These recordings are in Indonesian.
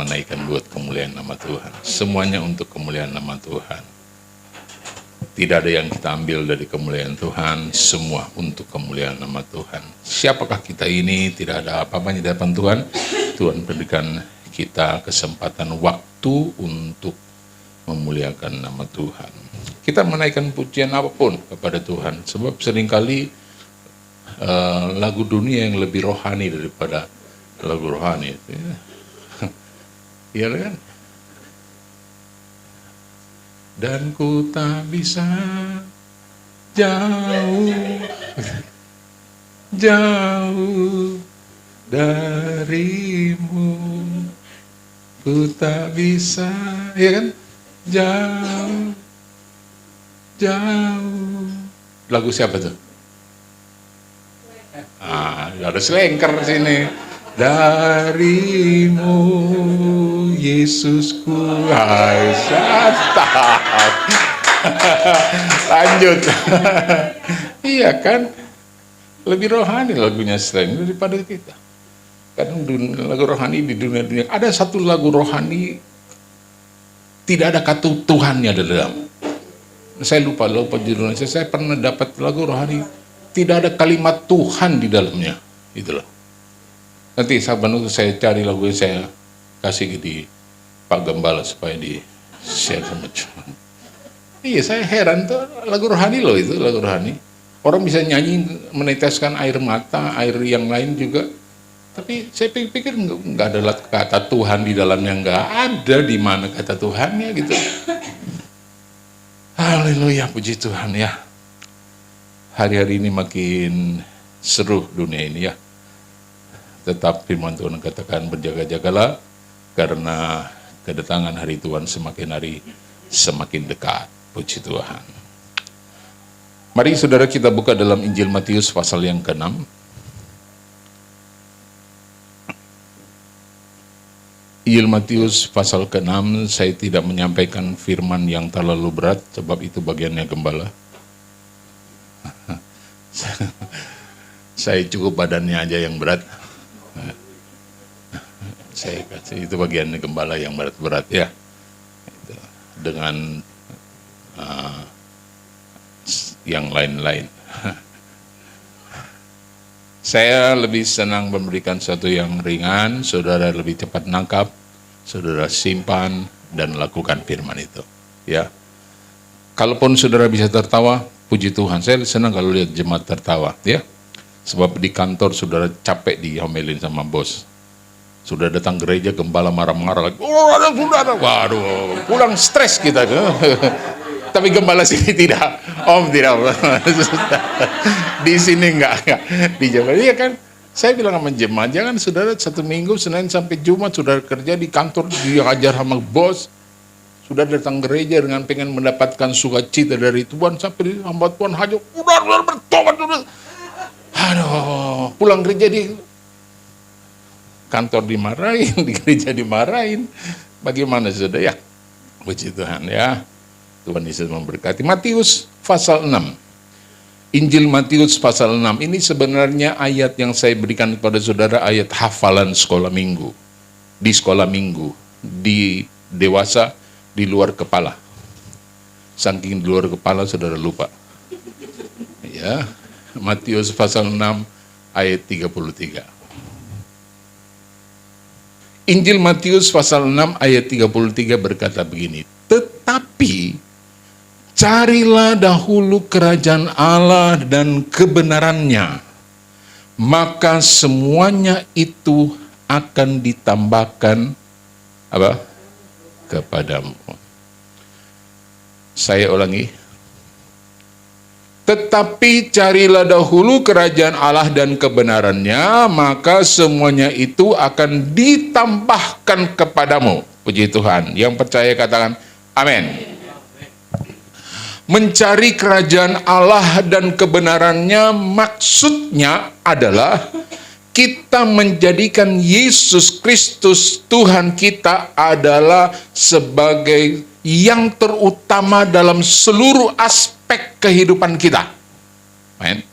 menaikkan buat kemuliaan nama Tuhan. Semuanya untuk kemuliaan nama Tuhan. Tidak ada yang kita ambil dari kemuliaan Tuhan, semua untuk kemuliaan nama Tuhan. Siapakah kita ini? Tidak ada apa-apa di hadapan Tuhan. Tuhan berikan kita kesempatan waktu untuk memuliakan nama Tuhan. Kita menaikkan pujian apapun kepada Tuhan, sebab seringkali lagu dunia yang lebih rohani daripada lagu rohani itu. Iya kan? Dan ku tak bisa jauh darimu, ku tak bisa, ya kan? Jauh. Lagu siapa tuh? Ada selengker sini. Darimu Yesusku, hai Satan. Lanjut. Iya kan, lebih rohani lagunya selain daripada kita. Kadang lagu rohani di dunia ada satu lagu rohani tidak ada kata Tuhannya di dalam. Saya lupa judulnya. Saya pernah dapat lagu rohani tidak ada kalimat Tuhan di dalamnya, itulah. Nanti sahabat itu saya cari lagu yang saya kasih di Pak Gembala supaya di share sama Tuhan. Iya, saya heran tuh lagu rohani loh, itu lagu rohani. Orang bisa nyanyi meneteskan air mata, air yang lain juga. Tapi saya pikir nggak ada kata Tuhan di dalamnya, nggak ada. Di mana kata Tuhannya gitu. Haleluya, puji Tuhan ya. Hari-hari ini makin seru dunia ini ya. Tetap firman Tuhan katakan berjaga-jagalah karena kedatangan hari Tuhan semakin hari semakin dekat. Puji Tuhan. Mari saudara kita buka dalam Injil Matius pasal yang ke-6. Injil Matius pasal ke-6, saya tidak menyampaikan firman yang terlalu berat sebab itu bagiannya gembala. Saya cukup badannya aja yang berat. Saya kasih itu bagian gembala yang berat-berat ya, dengan yang lain-lain. Saya lebih senang memberikan sesuatu yang ringan, saudara lebih cepat nangkap, saudara simpan dan lakukan firman itu. Ya, kalaupun saudara bisa tertawa, puji Tuhan. Saya senang kalau lihat jemaat tertawa, ya. Sebab di kantor saudara capek diomelin sama bos. Sudah datang gereja, gembala marah-marah lagi. Saudara, waduh, pulang stres kita. Tapi gembala sini tidak. Om tidak. Di sini enggak. Di Jawa. Iya kan? Saya bilang sama jemaat, jangan saudara satu minggu, Senin sampai Jumat, saudara kerja di kantor, diajar sama bos. Sudah datang gereja dengan pengen mendapatkan sukacita dari Tuhan, sampai hamba Tuhan hanya udah bertobat. Aduh, pulang gereja di kantor dimarahin, di gereja dimarahin. Bagaimana saudara ya? Puji Tuhan ya. Tuhan Yesus memberkati. Matius pasal 6. Injil Matius pasal 6. Ini sebenarnya ayat yang saya berikan kepada saudara, ayat hafalan sekolah minggu. Di sekolah minggu, di dewasa, di luar kepala. Saking di luar kepala saudara lupa. Ya. Matius pasal 6 ayat 33. Injil Matius pasal 6 ayat 33 berkata begini, tetapi carilah dahulu kerajaan Allah dan kebenarannya, maka semuanya itu akan ditambahkan apa? Kepadamu. Saya ulangi. Tetapi carilah dahulu kerajaan Allah dan kebenarannya, maka semuanya itu akan ditambahkan kepadamu. Puji Tuhan. Yang percaya katakan amin. Mencari kerajaan Allah dan kebenarannya maksudnya adalah kita menjadikan Yesus Kristus Tuhan kita adalah sebagai yang terutama dalam seluruh aspek kehidupan kita. Amin.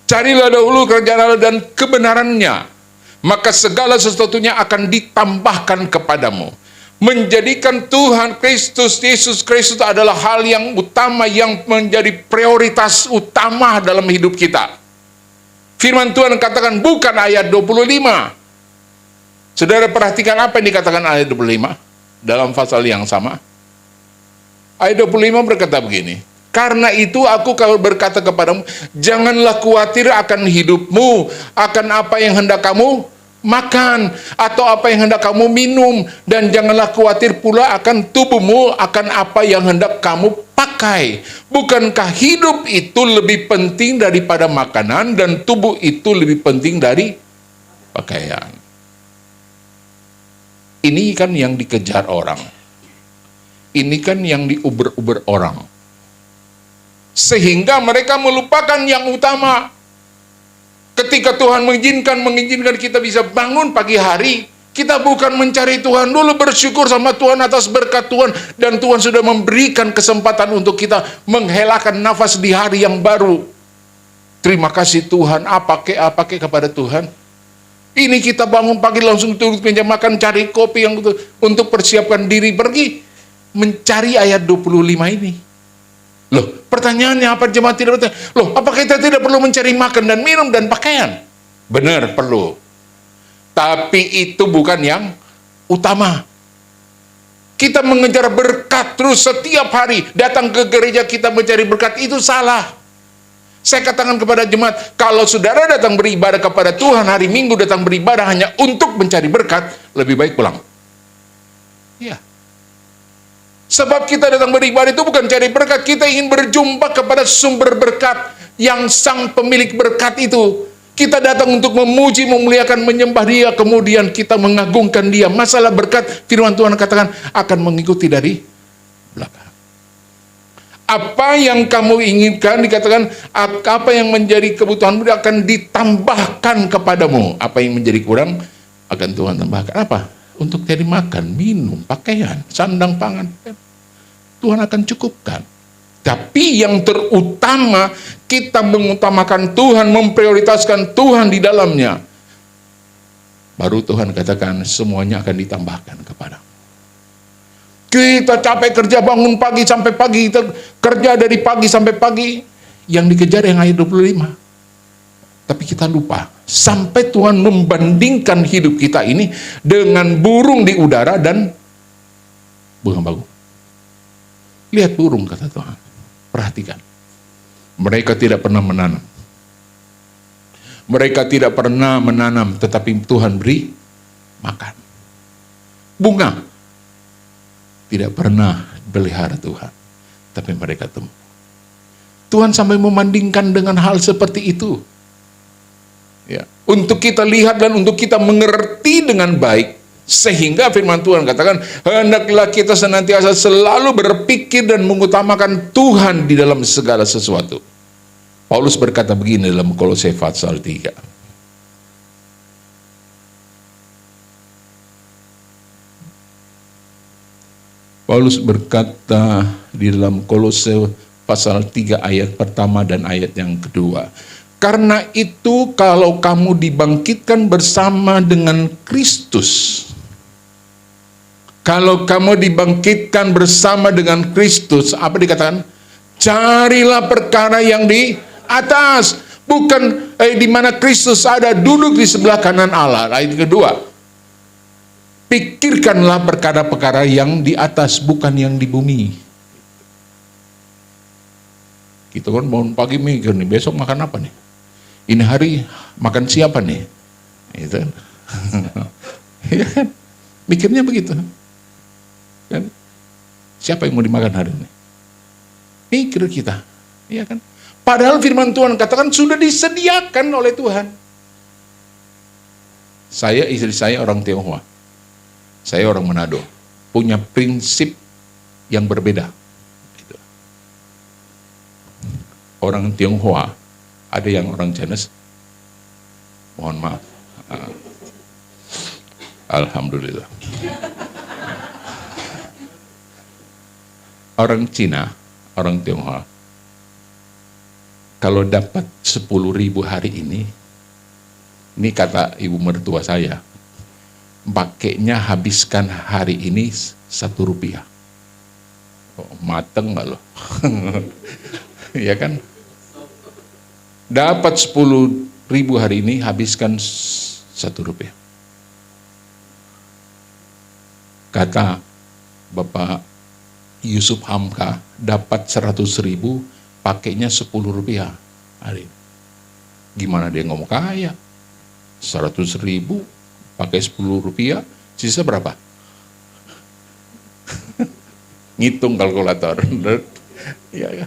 Carilah dahulu kerajaan Allah dan kebenarannya, maka segala sesuatunya akan ditambahkan kepadamu. Menjadikan Tuhan Kristus, Yesus Kristus adalah hal yang utama, yang menjadi prioritas utama dalam hidup kita. Firman Tuhan katakan bukan ayat 25. Saudara perhatikan apa yang dikatakan ayat 25 dalam pasal yang sama. Ayat 25 berkata begini, karena itu aku berkata kepadamu, janganlah khawatir akan hidupmu, akan apa yang hendak kamu makan, atau apa yang hendak kamu minum, dan janganlah khawatir pula akan tubuhmu, akan apa yang hendak kamu pakai. Bukankah hidup itu lebih penting daripada makanan, dan tubuh itu lebih penting dari pakaian? Ini kan yang dikejar orang. Ini kan yang diuber-uber orang. Sehingga mereka melupakan yang utama. Ketika Tuhan mengizinkan kita bisa bangun pagi hari, kita bukan mencari Tuhan dulu, bersyukur sama Tuhan atas berkat Tuhan, dan Tuhan sudah memberikan kesempatan untuk kita menghelakan nafas di hari yang baru. Terima kasih Tuhan, apa kepada Tuhan. Ini kita bangun pagi langsung turut meja makan, cari kopi yang untuk persiapkan diri pergi mencari ayat 25 ini. Loh, pertanyaannya apa jemaat tidak bertanya? Loh, apakah kita tidak perlu mencari makan dan minum dan pakaian? Benar, perlu. Tapi itu bukan yang utama. Kita mengejar berkat terus setiap hari. Datang ke gereja kita mencari berkat, itu salah. Saya katakan kepada jemaat, kalau saudara datang beribadah kepada Tuhan, hari Minggu datang beribadah hanya untuk mencari berkat, lebih baik pulang. Iya. Sebab kita datang beribadah itu bukan cari berkat, kita ingin berjumpa kepada sumber berkat yang sang pemilik berkat itu. Kita datang untuk memuji, memuliakan, menyembah Dia, kemudian kita mengagungkan Dia. Masalah berkat, firman Tuhan katakan akan mengikuti dari belakang. Apa yang kamu inginkan, dikatakan apa yang menjadi kebutuhanmu akan ditambahkan kepadamu. Apa yang menjadi kurang akan Tuhan tambahkan. Apa? Untuk cari makan, minum, pakaian, sandang pangan, Tuhan akan cukupkan. Tapi yang terutama, kita mengutamakan Tuhan, memprioritaskan Tuhan di dalamnya. Baru Tuhan katakan semuanya akan ditambahkan kepadamu. Kita capek kerja, bangun pagi sampai pagi, kita kerja dari pagi sampai pagi, yang dikejar yang ayat 25. Tapi kita lupa, sampai Tuhan membandingkan hidup kita ini dengan burung di udara dan bunga bagu. Lihat burung, kata Tuhan. Perhatikan. Mereka tidak pernah menanam. Mereka tidak pernah menanam, tetapi Tuhan beri makan. Bunga tidak pernah pelihara Tuhan, tapi mereka tumbuh. Tuhan sampai membandingkan dengan hal seperti itu. Ya, untuk kita lihat dan untuk kita mengerti dengan baik, sehingga firman Tuhan katakan, hendaklah kita senantiasa selalu berpikir dan mengutamakan Tuhan di dalam segala sesuatu. Paulus berkata begini dalam Kolose pasal 3. Paulus berkata di dalam Kolose pasal 3 ayat pertama dan ayat yang kedua. Karena itu kalau kamu dibangkitkan bersama dengan Kristus, kalau kamu dibangkitkan bersama dengan Kristus, apa dikatakan? Carilah perkara yang di atas, bukan di mana Kristus ada duduk di sebelah kanan Allah. Ayat kedua, pikirkanlah perkara-perkara yang di atas, bukan yang di bumi. Kita kan bangun pagi mikir nih, besok makan apa nih? Ini hari makan siapa nih? Itu kan. Ya kan? Mikirnya begitu. Kan? Siapa yang mau dimakan hari ini? Mikir kita. Iya kan? Padahal firman Tuhan katakan sudah disediakan oleh Tuhan. Saya, istri saya orang Tionghoa. Saya orang Manado. Punya prinsip yang berbeda. Orang Tionghoa, ada yang orang Chinese, mohon maaf. Alhamdulillah. Orang Cina, orang Tionghoa, kalau dapat 10.000 hari ini, Ini kata ibu mertua saya, pakainya habiskan hari ini 1 rupiah. Oh, mateng nggak loh? Ya kan? Dapat 10.000 hari ini, habiskan 1 rupiah. Kata Bapak Yusuf Hamka, dapat 100.000, pakainya 10 rupiah hari ini. Gimana dia ngomong kaya? 100.000 pakai 10 rupiah, sisa berapa? Ngitung kalkulator. Ya, ya.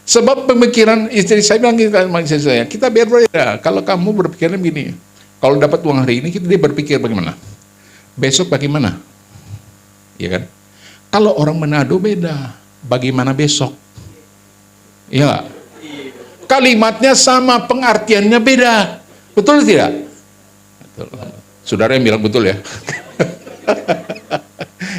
Sebab pemikiran istri saya bilang sama istri saya, kita biar berbeda. Kalau kamu berpikirnya begini, kalau dapat uang hari ini, dia berpikir bagaimana? Besok bagaimana? Ya kan? Kalau orang Manado beda, bagaimana besok? Ya, kalimatnya sama, pengertiannya beda. Betul tidak? Betul. Saudara yang bilang betul ya?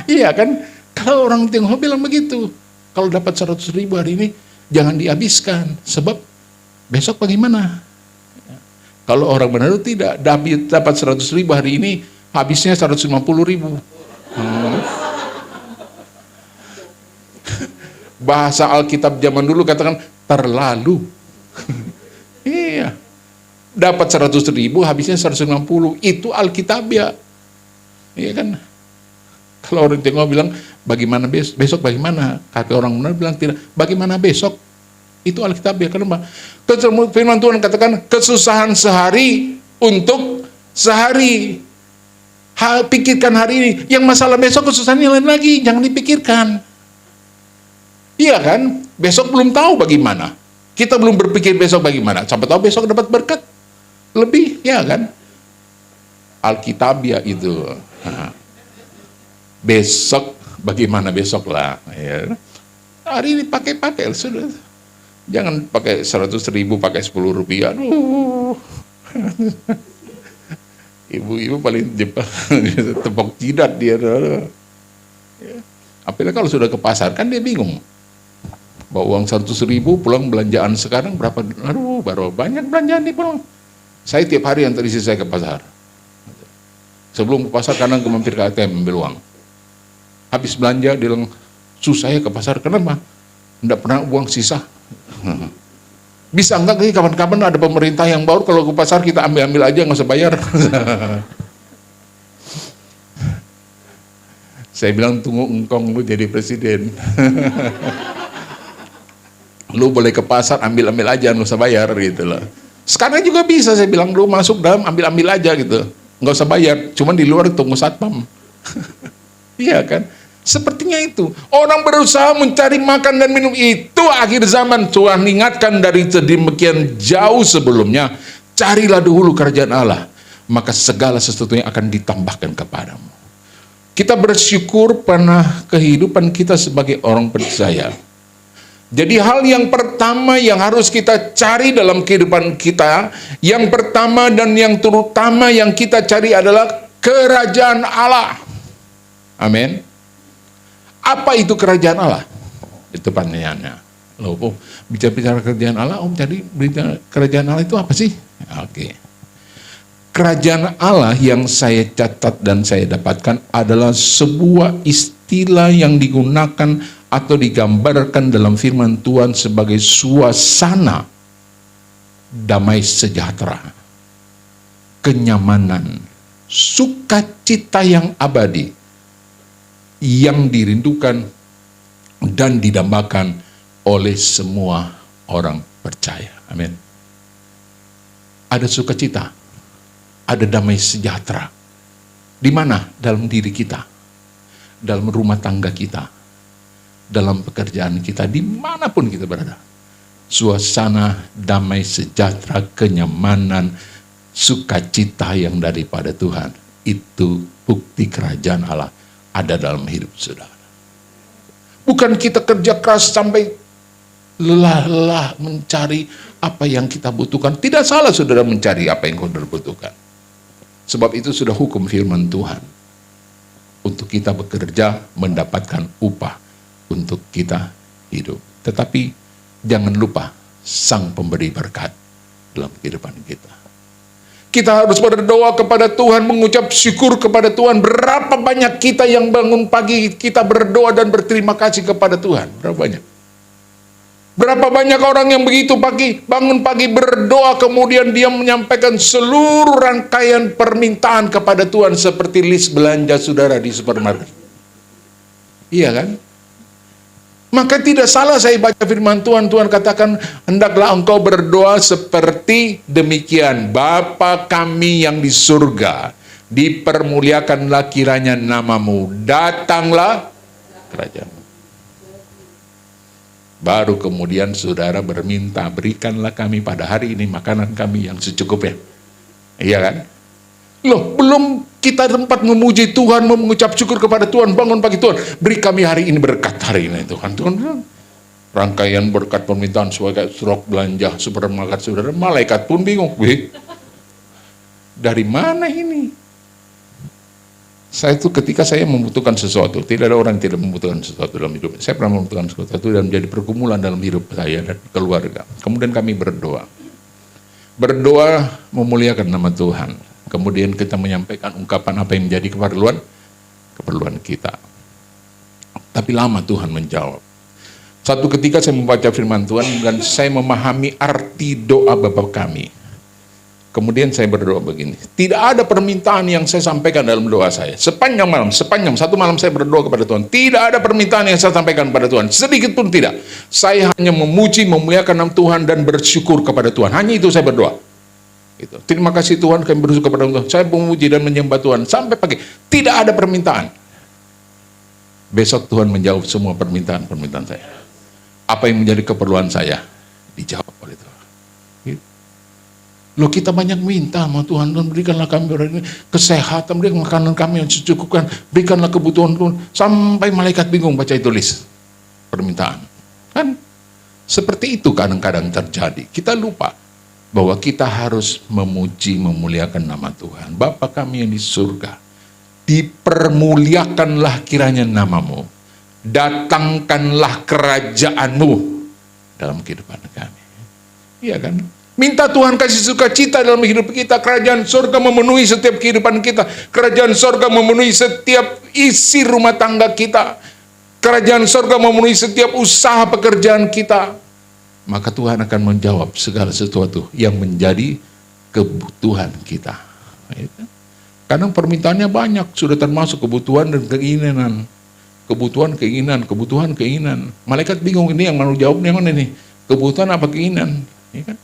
Iya kan? Kalau orang Tionghoa bilang begitu, kalau dapat 100.000 hari ini, jangan dihabiskan, sebab besok bagaimana? Kalau orang Manado tidak, dapat 100.000 hari ini, habisnya 150.000. Bahasa Alkitab zaman dulu katakan terlalu. Iya. Dapat 100.000, habisnya 150. Itu Alkitabiah. Iya kan? Kalau orang Tionghoa bilang, bagaimana besok bagaimana? Kata orang benar bilang tidak. Bagaimana besok? Itu Alkitabiah. Kenapa? Firman Tuhan katakan, kesusahan sehari untuk sehari. Pikirkan hari ini. Yang masalah besok, kesusahan yang lain lagi. Jangan dipikirkan. Iya kan? Besok belum tahu bagaimana. Kita belum berpikir besok bagaimana. Sampai tahu besok dapat berkat lebih, ya kan? Alkitabiah itu. Besok bagaimana besok lah. Ya. Hari ini pakai sudah. Jangan pakai 100.000, pakai 10 rupiah. Aduh. Ibu-ibu paling Jepang tepok jidat dia. Ya. Apalagi kalau sudah ke pasar kan dia bingung. Bawa uang 100.000, pulang belanjaan sekarang berapa? Aduh, baru banyak belanjaan nih pulang. Saya tiap hari yang terisi saya ke pasar. Sebelum ke pasar kadang mampir ke ATM ambil uang. Habis belanja dia bilang, susah ya ke pasar. Kenapa? Tidak pernah uang sisa. Bisa enggak nih kapan-kapan ada pemerintah yang baru, kalau ke pasar kita ambil-ambil aja nggak usah bayar. Saya bilang tunggu engkong lu jadi presiden. Lu boleh ke pasar ambil-ambil aja nggak usah bayar gitu loh. Sekarang juga bisa, saya bilang lu masuk dalam ambil-ambil aja gitu, nggak usah bayar, cuman di luar tunggu satpam. Iya kan? Sepertinya itu orang berusaha mencari makan dan minum, itu akhir zaman. Tuhan ingatkan dari sedemikian jauh sebelumnya, carilah dahulu kerajaan Allah, maka segala sesuatunya akan ditambahkan kepadamu. Kita bersyukur pada kehidupan kita sebagai orang percaya. Jadi hal yang pertama yang harus kita cari dalam kehidupan kita, yang pertama dan yang terutama yang kita cari adalah kerajaan Allah. Amin. Apa itu kerajaan Allah? Itu pertanyaannya. Loh, bicara kerajaan Allah, jadi bicara kerajaan Allah itu apa sih? Oke. Kerajaan Allah yang saya catat dan saya dapatkan adalah sebuah istilah yang digunakan atau digambarkan dalam firman Tuhan sebagai suasana damai sejahtera, kenyamanan, sukacita yang abadi, yang dirindukan dan didambakan oleh semua orang percaya. Amin. Ada sukacita, ada damai sejahtera. Di mana? Dalam diri kita, dalam rumah tangga kita, dalam pekerjaan kita, dimanapun kita berada. Suasana damai sejahtera, kenyamanan, sukacita yang daripada Tuhan. Itu bukti kerajaan Allah ada dalam hidup saudara. Bukan kita kerja keras sampai lelah-lelah mencari apa yang kita butuhkan. Tidak salah saudara mencari apa yang saudara butuhkan. Sebab itu sudah hukum firman Tuhan. Untuk kita bekerja, mendapatkan upah untuk kita hidup. Tetapi jangan lupa sang pemberi berkat dalam kehidupan kita. Kita harus berdoa kepada Tuhan, mengucap syukur kepada Tuhan. Berapa banyak kita yang bangun pagi, kita berdoa dan berterima kasih kepada Tuhan? Berapa banyak? Berapa banyak orang yang begitu pagi, bangun pagi berdoa, kemudian dia menyampaikan seluruh rangkaian permintaan kepada Tuhan seperti list belanja saudara di supermarket. Iya kan? Maka tidak salah saya baca firman Tuhan. Tuhan katakan, hendaklah engkau berdoa seperti demikian. Bapa kami yang di surga, dipermuliakanlah kiranya namamu. Datanglah kerajaanmu. Baru kemudian saudara berminta, berikanlah kami pada hari ini makanan kami yang secukupnya. Iya kan? Loh, belum kita tempat memuji Tuhan, mengucap syukur kepada Tuhan, bangun pagi Tuhan, beri kami hari ini berkat hari ini Tuhan. Tuhan bilang, rangkaian berkat permintaan sebagai surat belanja supermarket saudara, malaikat pun bingung. Dari mana ini? Saya itu ketika saya membutuhkan sesuatu, tidak ada orang yang tidak membutuhkan sesuatu dalam hidup. Saya pernah membutuhkan sesuatu dan menjadi pergumulan dalam hidup saya dan keluarga. Kemudian kami berdoa. Berdoa memuliakan nama Tuhan. Kemudian kita menyampaikan ungkapan apa yang menjadi keperluan kita. Tapi lama Tuhan menjawab. Satu ketika saya membaca firman Tuhan dan saya memahami arti doa Bapa kami. Kemudian saya berdoa begini, tidak ada permintaan yang saya sampaikan dalam doa saya. Sepanjang satu malam saya berdoa kepada Tuhan. Tidak ada permintaan yang saya sampaikan kepada Tuhan, sedikit pun tidak. Saya hanya memuji, memuliakan nama Tuhan dan bersyukur kepada Tuhan. Hanya itu saya berdoa. Gitu. Terima kasih Tuhan, kami bersyukur kepada Tuhan. Saya memuji dan menyembah Tuhan sampai pagi. Tidak ada permintaan. Besok Tuhan menjawab semua permintaan saya. Apa yang menjadi keperluan saya dijawab oleh Tuhan. Gitu. Loh, kita banyak minta sama Tuhan, berikanlah kami kesehatan, berikan makanan kami yang secukupkan, berikanlah kebutuhan Tuhan. Sampai malaikat bingung baca itu list permintaan. Kan seperti itu kadang-kadang terjadi. Kita lupa bahwa kita harus memuji, memuliakan nama Tuhan. Bapa kami yang di surga, dipermuliakanlah kiranya namamu. Datangkanlah kerajaanmu dalam kehidupan kami. Iya kan? Minta Tuhan kasih sukacita dalam hidup kita. Kerajaan surga memenuhi setiap kehidupan kita. Kerajaan surga memenuhi setiap isi rumah tangga kita. Kerajaan surga memenuhi setiap usaha pekerjaan kita. Maka Tuhan akan menjawab segala sesuatu yang menjadi kebutuhan kita. Kadang permintaannya banyak, sudah termasuk kebutuhan dan keinginan. Kebutuhan, keinginan. Malaikat bingung, ini yang mau jawab yang mana nih? Kebutuhan apa keinginan? Ya kan?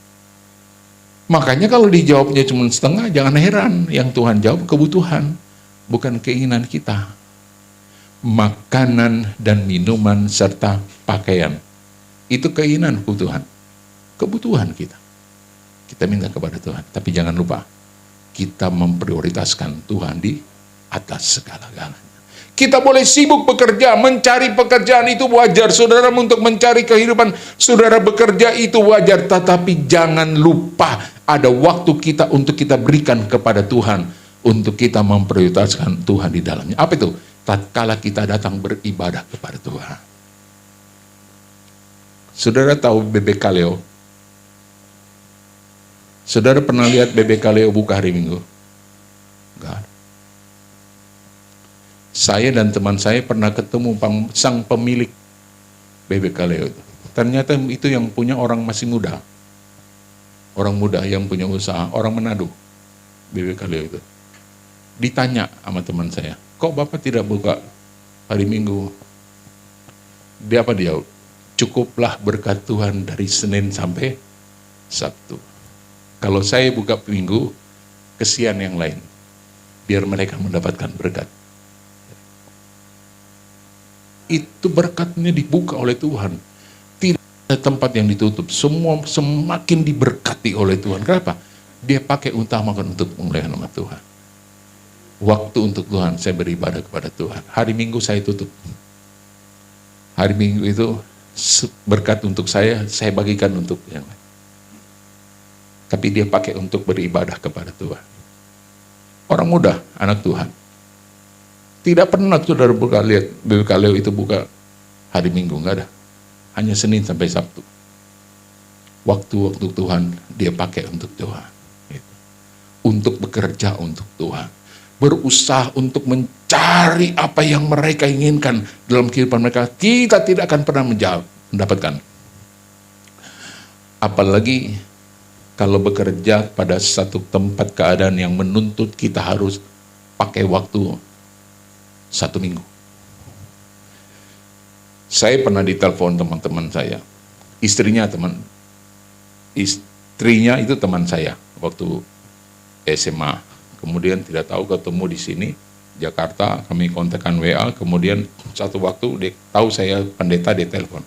Makanya kalau dijawabnya cuma setengah, jangan heran. Yang Tuhan jawab kebutuhan, bukan keinginan kita. Makanan dan minuman serta pakaian. Itu keinginan, kebutuhan kita. Kita minta kepada Tuhan, tapi jangan lupa kita memprioritaskan Tuhan di atas segala-galanya. Kita boleh sibuk bekerja, mencari pekerjaan itu wajar. Saudara untuk mencari kehidupan, saudara bekerja itu wajar. Tetapi jangan lupa ada waktu kita untuk kita berikan kepada Tuhan. Untuk kita memprioritaskan Tuhan di dalamnya. Apa itu? Tatkala kita datang beribadah kepada Tuhan. Saudara tahu bebek kaleo? Saudara pernah lihat bebek kaleo buka hari Minggu? Enggak. Saya dan teman saya pernah ketemu sang pemilik bebek kaleo itu. Ternyata itu yang punya orang masih muda. Orang muda yang punya usaha, orang Manado. Bebek kaleo itu. Ditanya sama teman saya, kok Bapak tidak buka hari Minggu? Dia apa dia? Cukuplah berkat Tuhan dari Senin sampai Sabtu. Kalau saya buka Minggu, kesian yang lain. Biar mereka mendapatkan berkat. Itu berkatnya dibuka oleh Tuhan. Tidak ada tempat yang ditutup. Semua semakin diberkati oleh Tuhan. Kenapa? Dia pakai utamakan untuk memuliakan nama Tuhan. Waktu untuk Tuhan, saya beribadah kepada Tuhan. Hari Minggu saya tutup. Hari Minggu itu berkat untuk saya bagikan untuk yang lain. Tapi dia pakai untuk beribadah kepada Tuhan. Orang muda, anak Tuhan. Tidak pernah saudara buka lihat bebek kaleo itu buka hari Minggu, enggak ada. Hanya Senin sampai Sabtu. Waktu-waktu Tuhan dia pakai untuk Tuhan. Gitu. untuk bekerja untuk Tuhan. Berusaha untuk mencari apa yang mereka inginkan dalam kehidupan mereka. Kita tidak akan pernah mendapatkan. Apalagi kalau bekerja pada satu tempat keadaan yang menuntut kita harus pakai waktu 1 minggu. Saya pernah ditelepon teman-teman saya. Istrinya itu teman saya waktu SMA. Kemudian tidak tahu ketemu di sini, Jakarta, kami kontakkan WA, kemudian satu waktu dia tahu saya pendeta, dia telepon.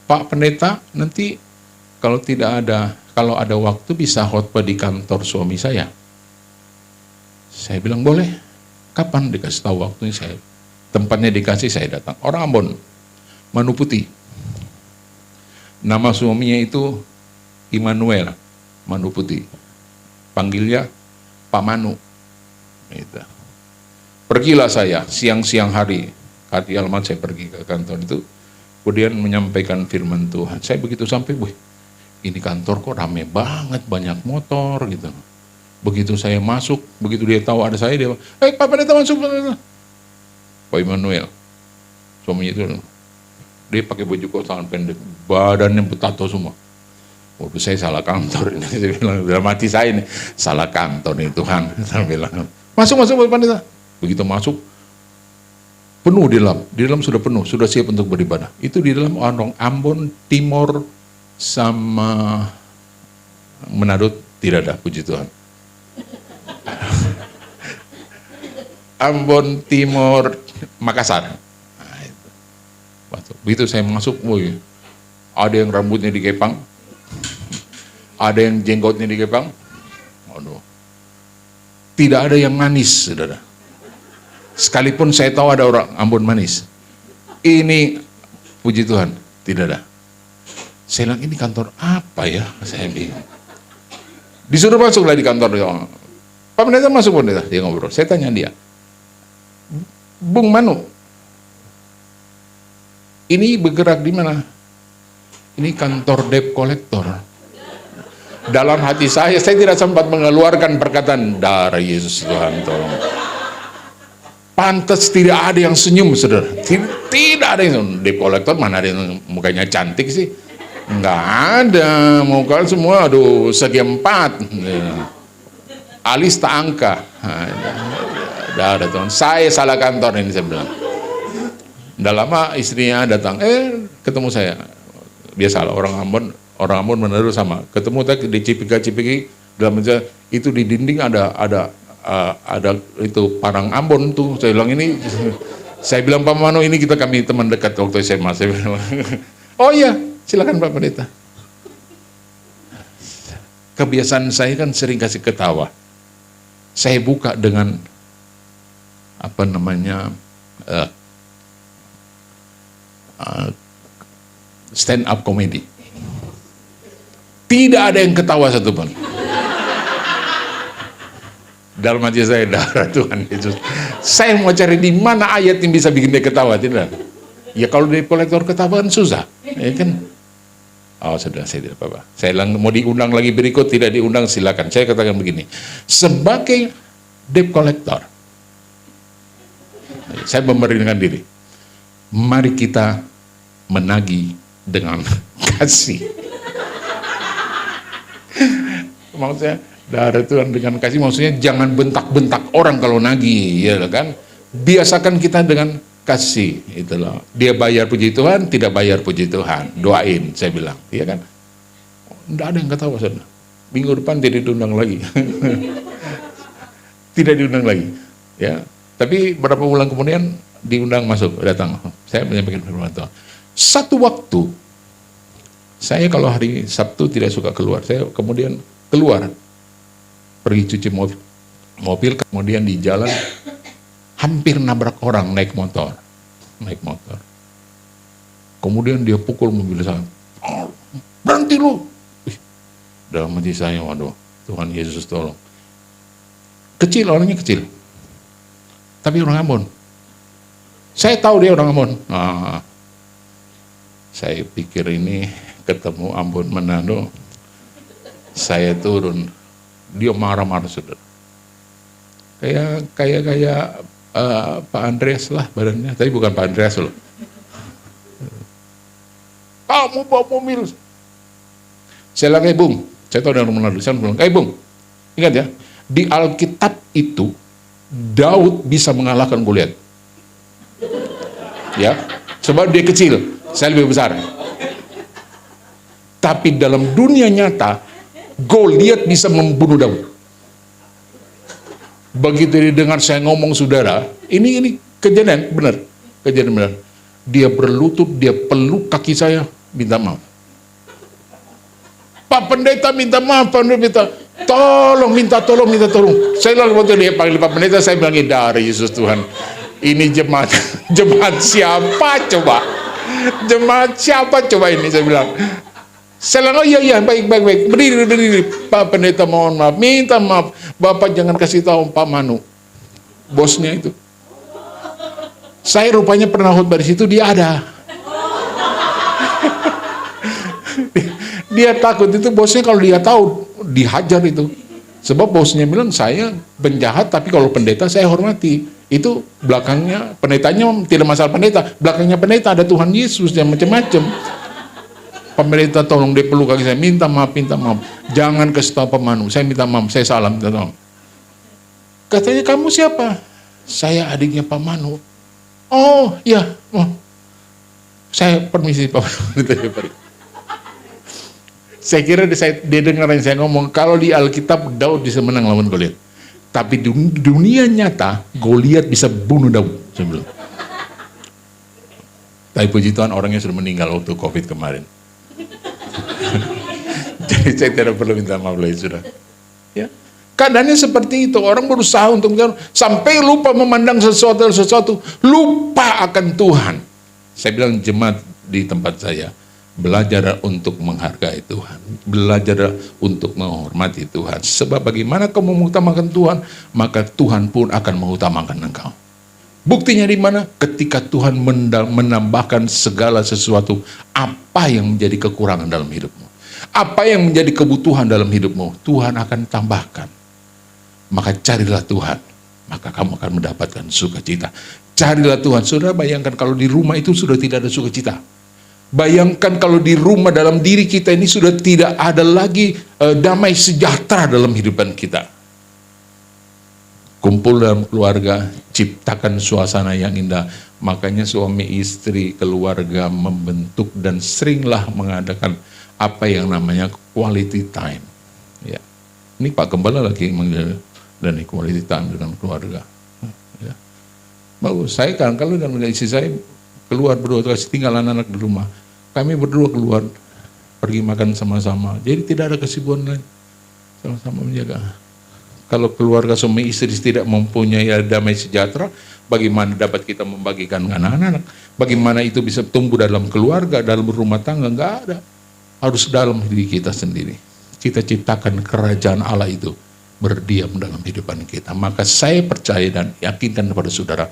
Pak pendeta, nanti kalau ada waktu bisa khotbah di kantor suami saya. Saya bilang boleh. Kapan dikasih tahu waktunya? Tempatnya dikasih, saya datang. Orang Ambon, Manu Putih. Nama suaminya itu Immanuel Manu Putih. Panggilnya Pak Manu. Gitu. Pergilah saya siang-siang hari alamat saya pergi ke kantor itu, kemudian menyampaikan firman Tuhan. Saya begitu sampai, ini kantor kok rame banget, banyak motor gitu. Begitu saya masuk, begitu dia tahu ada saya, dia, Pak Pendeta masuk. Pak Immanuel, suaminya itu, dia pakai baju kos tangan pendek, badannya betato semua. Waduh, saya salah kantor ini. Saya bilang, dalam hati saya ini, salah kantor nih Tuhan. Saya bilang, masuk Pak Pendeta. Begitu masuk, penuh di dalam sudah penuh, sudah siap untuk beribadah. Itu di dalam orang Ambon, Timor, sama Manado tidak ada, puji Tuhan. Ambon, Timor, Makassar. Nah, itu. Begitu saya masuk, ada yang rambutnya dikepang, ada yang jenggotnya dikepang. Aduh. Tidak ada yang manis, saudara. Sekalipun saya tahu ada orang Ambon manis. Ini, puji Tuhan, tidak ada. Saya bilang, ini kantor apa ya? Saya bingung. Disuruh masuklah di kantor. Pak Pendeta masuk, Pendeta. Dia ngobrol. Saya tanya dia, Bung Manu, ini bergerak di mana? Ini kantor debt collector. Dalam hati saya tidak sempat mengeluarkan perkataan, darah Yesus Tuhan, tolong. Pantas tidak ada yang senyum, saudara. Tidak ada yang debt collector, mana ada yang mukanya cantik sih? Enggak ada, muka semua, aduh, segi 4. Alis tak angka. Ada Tuhan. Saya salah kantor ini, saya bilang. Udah lama istrinya datang, ketemu saya. Biasalah orang Ambon Manado sama. Ketemu di Cipika, dalam itu di dinding ada itu parang Ambon tuh. Saya bilang ini, saya bilang Pak Mano, ini kami teman dekat waktu SMA. Saya bilang, oh iya, silakan Pak Pendeta. Kebiasaan saya kan sering kasih ketawa. Saya buka dengan stand up comedy. Tidak ada yang ketawa satupun. Dalam hati saya, darah Tuhan Yesus. Saya mau cari di mana ayat yang bisa bikin dia ketawa, tidak? Ya kalau debt collector ketawa kan susah, ya kan? Oh sudah, saya tidak apa-apa. Saya mau diundang lagi berikut, tidak diundang silakan. Saya katakan begini, sebagai debt collector, saya memberanikan diri. Mari kita menagih dengan kasih. Maksudnya darah Tuhan dengan kasih, maksudnya jangan bentak-bentak orang kalau nagih, ya kan? Biasakan kita dengan kasih, itulah. Dia bayar puji Tuhan, tidak bayar puji Tuhan, doain, saya bilang, iya kan? Tidak ada yang ketawa, saudara. Minggu depan tidak diundang lagi. Tidak diundang lagi, ya. Tapi beberapa bulan kemudian diundang masuk, datang. Saya menyampaikan firman Tuhan. Satu waktu, saya kalau hari Sabtu tidak suka keluar, saya kemudian keluar, pergi cuci mobil, kemudian di jalan hampir nabrak orang naik motor. Kemudian dia pukul mobil saya, berhenti lu. Dalam hati saya, waduh, Tuhan Yesus tolong. Kecil, orangnya kecil, tapi orang Ambon. Saya tahu dia orang Ambon. Saya pikir ini ketemu Ambon Manado, Saya turun, dia marah-marah saudara. Kayak Pak Andreas lah badannya, tapi bukan Pak Andreas loh. Kamu bawa mobil. Saya bilang, Bung, saya tahu dari Manado, saya bilang, Bung, ingat ya, di Alkitab itu Daud bisa mengalahkan Goliat. Ya, sebab dia kecil, saya lebih besar. Tapi dalam dunia nyata, Goliat bisa membunuh Daud. Begitu didengar saya ngomong saudara, ini kejadian benar, kejadian benar. Dia berlutut, dia peluk kaki saya, minta maaf. Pak Pendeta minta maaf, Pak Pendeta. Tolong, minta tolong. Saya lalu waktu dia panggil Pak Pendeta, saya bilang, dari Yesus Tuhan. Ini jemaat siapa coba? Jemaat siapa coba ini? Saya bilang. Saya bilang, oh iya, baik. Berdiri. Pak Pendeta mohon maaf, minta maaf. Bapak jangan kasih tahu Pak Manu. Bosnya itu. Saya rupanya pernah khotbah di situ, dia ada. Dia takut itu bosnya kalau dia tahu dihajar itu. Sebab bosnya bilang saya penjahat tapi kalau pendeta saya hormati. Itu belakangnya pendetanya tidak masalah pendeta, belakangnya pendeta ada Tuhan Yesus dan macam-macam. Pendeta tolong dia peluk kaki saya, minta maaf. Jangan kasih tahu Pak Manu, saya minta maaf, saya salah minta maaf. Katanya kamu siapa? Saya adiknya Pak Manu. Oh iya, saya permisi Pak Manu. Saya kira dia dengar yang saya ngomong, kalau di Alkitab Daud bisa menang lawan Goliat. Tapi di dunia nyata, Goliat bisa bunuh Daud. Saya bilang. Tapi puji Tuhan orangnya sudah meninggal waktu COVID kemarin. Jadi saya tidak perlu minta maaf lagi sudah. Ya. Keadaannya seperti itu, orang berusaha untuk sampai lupa memandang sesuatu, lupa akan Tuhan. Saya bilang jemaat di tempat saya, belajar untuk menghargai Tuhan, belajar untuk menghormati Tuhan. Sebab bagaimana kamu mengutamakan Tuhan, maka Tuhan pun akan mengutamakan engkau. Buktinya di mana? Ketika Tuhan menambahkan segala sesuatu, apa yang menjadi kekurangan dalam hidupmu, apa yang menjadi kebutuhan dalam hidupmu, Tuhan akan tambahkan. Maka carilah Tuhan, maka kamu akan mendapatkan sukacita. Carilah Tuhan. Saudara bayangkan kalau di rumah itu sudah tidak ada sukacita. Bayangkan kalau di rumah dalam diri kita ini sudah tidak ada lagi damai sejahtera dalam kehidupan kita. Kumpul dalam keluarga, ciptakan suasana yang indah. Makanya suami istri, keluarga membentuk dan seringlah mengadakan apa yang namanya quality time. Ya. Ini Pak Gembala lagi manggil dan quality time dengan keluarga. Ya. Bagus. Saya kan kalau dengan istri saya keluar berdua, kasih tinggal anak-anak di rumah. Kami berdua keluar, pergi makan sama-sama. Jadi tidak ada kesibukan lain. Sama-sama menjaga. Kalau keluarga suami istri tidak mempunyai damai sejahtera, bagaimana dapat kita membagikan anak-anak? Bagaimana itu bisa tumbuh dalam keluarga, dalam rumah tangga? Enggak ada. Harus dalam diri kita sendiri. Kita ciptakan kerajaan Allah itu berdiam dalam kehidupan kita. Maka saya percaya dan yakinkan kepada saudara,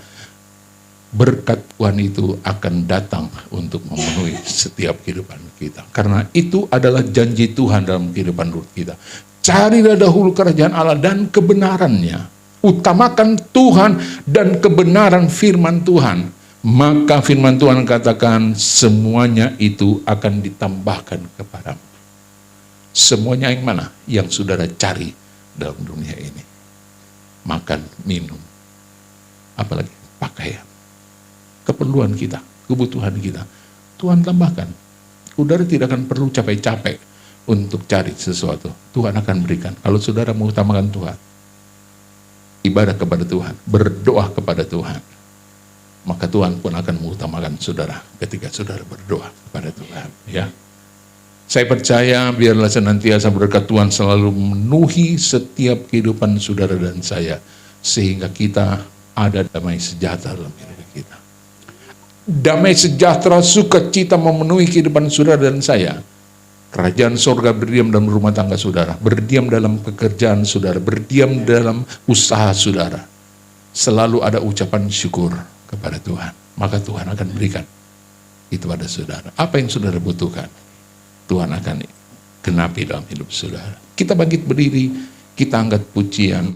berkat Tuhan itu akan datang untuk memenuhi setiap kehidupan kita. Karena itu adalah janji Tuhan dalam kehidupan kita. Carilah dahulu kerajaan Allah dan kebenarannya. Utamakan Tuhan dan kebenaran firman Tuhan. Maka firman Tuhan katakan semuanya itu akan ditambahkan kepadamu. Semuanya yang mana? Yang saudara cari dalam dunia ini. Makan, minum. Apalagi pakaian. Keperluan kita, kebutuhan kita, Tuhan tambahkan. Saudara tidak akan perlu capek-capek untuk cari sesuatu. Tuhan akan berikan. Kalau saudara mengutamakan Tuhan, ibadah kepada Tuhan, berdoa kepada Tuhan, maka Tuhan pun akan mengutamakan saudara ketika saudara berdoa kepada Tuhan. Ya, saya percaya biarlah senantiasa berkat Tuhan selalu memenuhi setiap kehidupan saudara dan saya, sehingga kita ada damai sejahtera dalam hidup kita. Damai sejahtera, sukacita memenuhi kehidupan saudara dan saya. Kerajaan surga berdiam dalam rumah tangga saudara, berdiam dalam pekerjaan saudara, berdiam dalam usaha saudara. Selalu ada ucapan syukur kepada Tuhan. Maka Tuhan akan berikan itu pada saudara. Apa yang saudara butuhkan, Tuhan akan genapi dalam hidup saudara. Kita bangkit berdiri, kita angkat pujian.